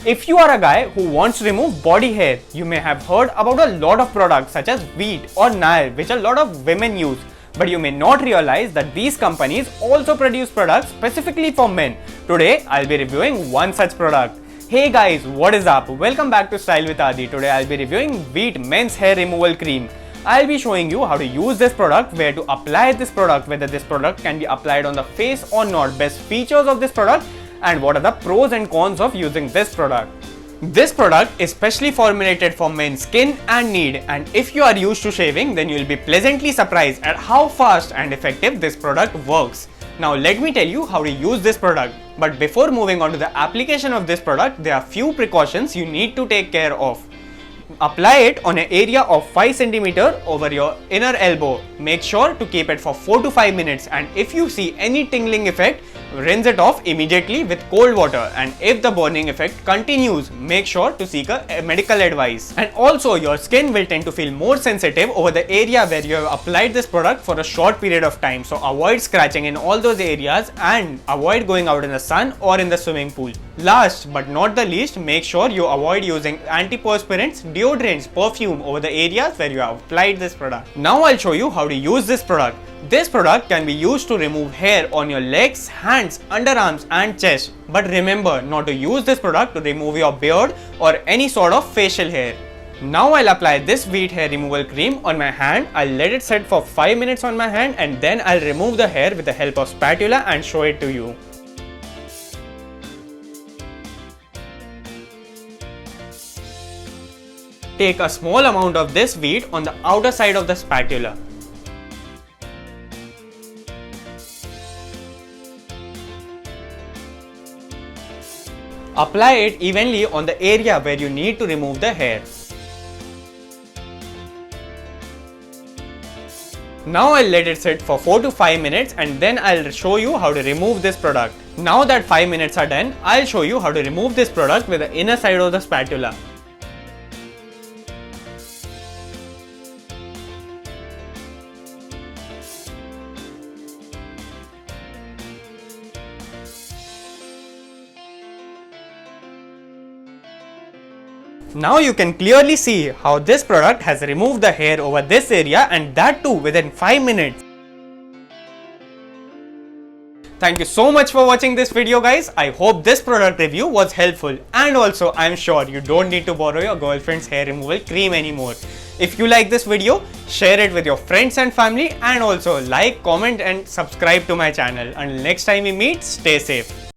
If you are a guy who wants to remove body hair, you may have heard about a lot of products such as Veet or Nail, which a lot of women use. But you may not realize that these companies also produce products specifically for men. Today, I'll be reviewing one such product. Hey guys, what is up? Welcome back to Style with Adi. Today I'll be reviewing Veet Men's Hair Removal Cream. I'll be showing you how to use this product, where to apply this product, whether this product can be applied on the face or not, best features of this product, and what are the pros and cons of using this product. This product is specially formulated for men's skin and need, and if you are used to shaving, then you will be pleasantly surprised at how fast and effective this product works. Now let me tell you how to use this product. But before moving on to the application of this product, there are few precautions you need to take care of. Apply it on an area of 5 cm over your inner elbow. Make sure to keep it for 4 to 5 minutes, and if you see any tingling effect, rinse it off immediately with cold water, and if the burning effect continues, make sure to seek a medical advice. And also, your skin will tend to feel more sensitive over the area where you have applied this product for a short period of time, so avoid scratching in all those areas and avoid going out in the sun or in the swimming pool. Last but not the least, make sure you avoid using antiperspirants, deodorants, perfume over the areas where you have applied this product. Now I'll show you how to use this product. This product can be used to remove hair on your legs, hands, underarms and chest. But remember not to use this product to remove your beard or any sort of facial hair. Now I'll apply this Veet hair removal cream on my hand. I'll let it set for 5 minutes on my hand, and then I'll remove the hair with the help of spatula and show it to you. Take a small amount of this Veet on the outer side of the spatula. Apply it evenly on the area where you need to remove the hair. Now I'll let it sit for 4 to 5 minutes, and then I'll show you how to remove this product. Now that 5 minutes are done, I'll show you how to remove this product with the inner side of the spatula. Now you can clearly see how this product has removed the hair over this area, and that too within 5 minutes. Thank you so much for watching this video guys. I hope this product review was helpful, and also I'm sure you don't need to borrow your girlfriend's hair removal cream anymore. If you like this video, share it with your friends and family, and also like, comment and subscribe to my channel. Until next time we meet, stay safe.